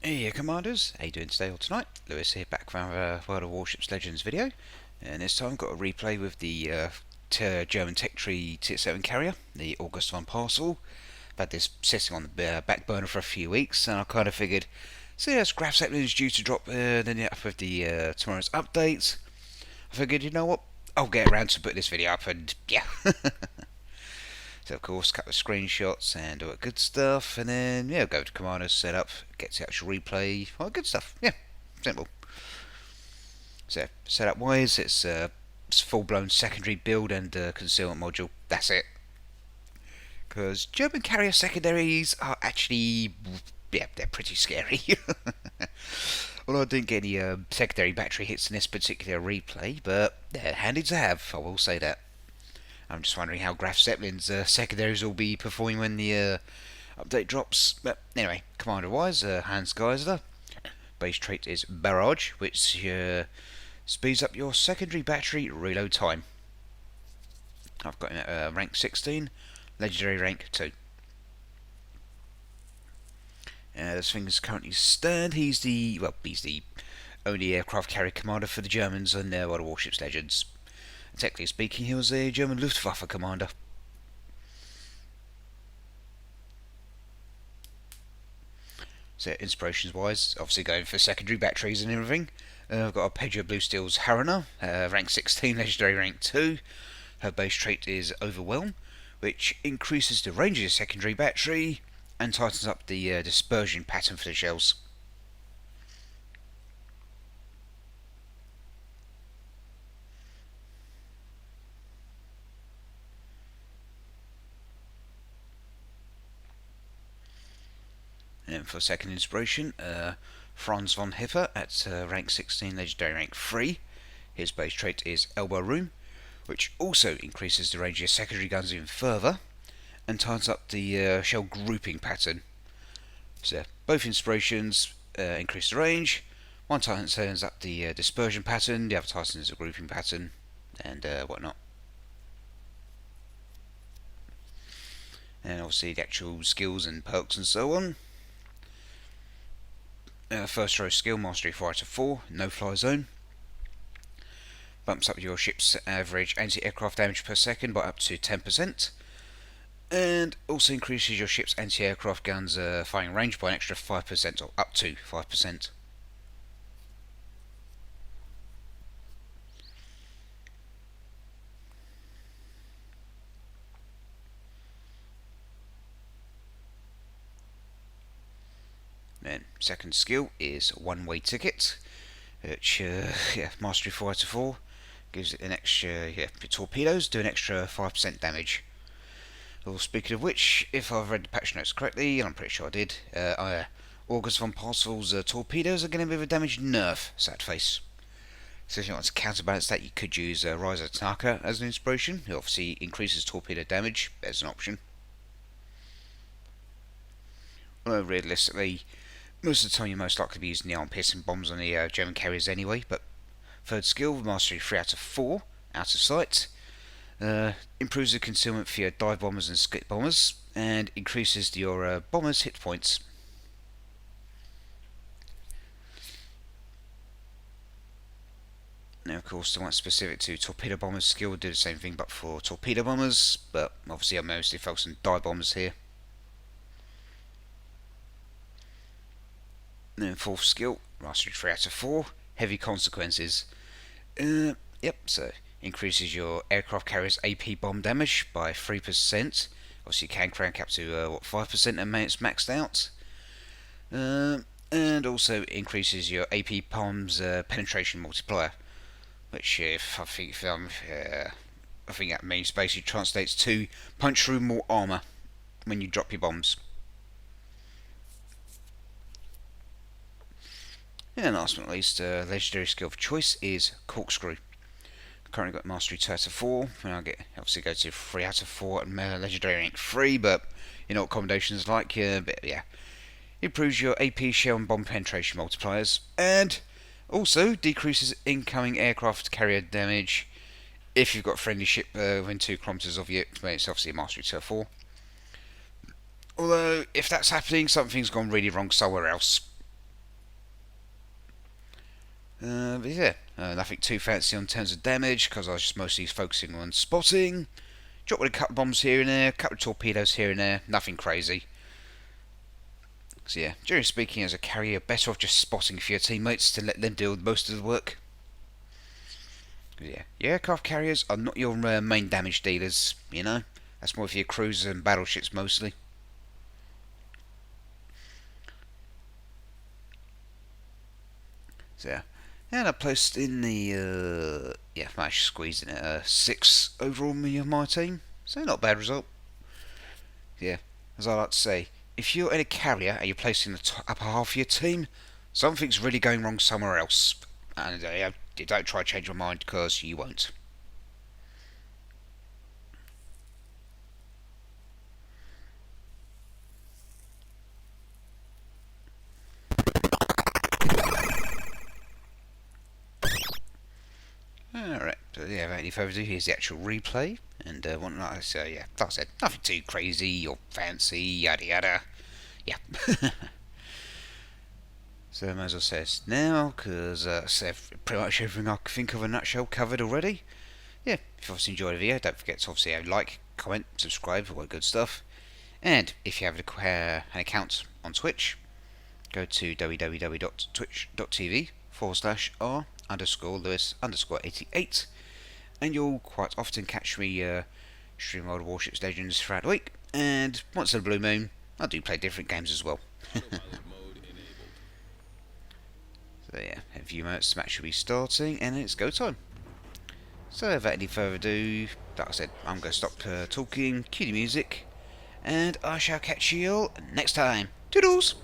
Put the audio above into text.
Hey Commanders, how you doing today or tonight? Lewis here, back from our World of Warships Legends video, and this time got a replay with the German Tech Tree Tier 7 carrier, the August von Parseval. I've had this sitting on the back burner for a few weeks, and I kind of figured, see, as Graf Zeppelin is due to drop up with the tomorrow's updates, I figured, you know what, I'll get around to put this video up, and yeah. So of course, a couple of screenshots and all that good stuff, and then yeah, go to Commander's setup, get the actual replay, all that good stuff. Yeah, simple. So setup wise, it's full-blown secondary build and concealment module. That's it. Because German carrier secondaries are actually, yeah, they're pretty scary. Well, I didn't get any secondary battery hits in this particular replay, but they're handy to have. I will say that. I'm just wondering how Graf Zeppelin's secondaries will be performing when the update drops. But anyway, commander-wise, Hans Geisler. Base trait is Barrage, which speeds up your secondary battery reload time. I've got him at rank 16, legendary rank 2. As things currently stand, he's the only aircraft carrier commander for the Germans on their World of Warships Legends. Technically speaking, he was a German Luftwaffe commander. So, inspirations wise, obviously going for secondary batteries and everything. I've got a Pedro Blue Steel's Harana, rank 16, legendary rank 2. Her base trait is Overwhelm, which increases the range of the secondary battery and tightens up the dispersion pattern for the shells. And for second inspiration, Franz von Hiffer at rank 16, legendary rank 3. His base trait is Elbow Room, which also increases the range of your secondary guns even further and tightens up the shell grouping pattern. So both inspirations increase the range. One tightens up the dispersion pattern, the other tightens the grouping pattern, and whatnot. And obviously the actual skills and perks and so on. First row skill, Mastery 4 out of 4, no fly zone. Bumps up your ship's average anti-aircraft damage per second by up to 10%. And also increases your ship's anti-aircraft guns firing range by an extra 5%, or up to 5%. Then second skill is one-way ticket, which Mastery 4 out of 4 gives it an extra, your torpedoes do an extra 5% damage. Well, speaking of which, if I've read the patch notes correctly, and I'm pretty sure I did, August von Parseval's torpedoes are going to be a damage nerf, sad face. So if you want to counterbalance that, you could use Riser Tanaka as an inspiration. It obviously increases torpedo damage as an option. Although realistically, most of the time you're most likely to be using the arm-piercing bombs on the German carriers anyway. But third skill, Mastery 3 out of 4, out of sight. Improves the concealment for your dive bombers and skip bombers, and increases your bombers' hit points. Now, of course, the one specific to torpedo bombers skill will do the same thing, but for torpedo bombers. But obviously, I'm mostly focused on dive bombers here. And then fourth skill, Mastery 3 out of 4, heavy consequences. Yep, so increases your aircraft carrier's AP bomb damage by 3%. Obviously, you can crank up to 5% and it's maxed out. And also increases your AP bomb's penetration multiplier, which I think that means basically translates to punch through more armor when you drop your bombs. And last but not least, legendary skill of choice is Corkscrew. Currently got Mastery 2 out of 4, and I'll obviously go to 3 out of 4 at legendary rank 3, but you know what combinations like, but yeah. Improves your AP shell and bomb penetration multipliers, and also decreases incoming aircraft carrier damage if you've got a friendly ship within 2 kilometers of you. It's obviously a Mastery 2 out of 4. Although, if that's happening, something's gone really wrong somewhere else. But yeah, nothing too fancy on terms of damage, because I was just mostly focusing on spotting. Dropped with a couple of bombs here and there, a couple of torpedoes here and there, nothing crazy. So yeah, generally speaking, as a carrier, better off just spotting for your teammates to let them deal with most of the work. Yeah, your aircraft carriers are not your main damage dealers, you know. That's more for your cruisers and battleships mostly. So yeah, and I placed in the yeah, I managed to squeeze in at 6 overall me of my team. So not a bad result. Yeah, as I like to say, if you're in a carrier and you're placing the upper half of your team, something's really going wrong somewhere else. And don't try to change your mind, because you won't. Alright, so yeah, without any further ado, here's the actual replay. And whatnot, so yeah, like I said, nothing too crazy or fancy, yada yada. Yeah. So I might as well say this now, because I've pretty much everything I can think of in a nutshell covered already. Yeah, if you obviously enjoyed the video, don't forget to obviously like, comment, subscribe, all that good stuff. And if you have an account on Twitch, go to www.twitch.tv/r_Lewis_88, and you'll quite often catch me stream World of Warships Legends throughout the week. And once in a blue moon, I do play different games as well. So yeah, in a few minutes the match will be starting, and it's go time. So without any further ado, like I said, I'm going to stop talking, cue the music, and I shall catch you all next time. Toodles!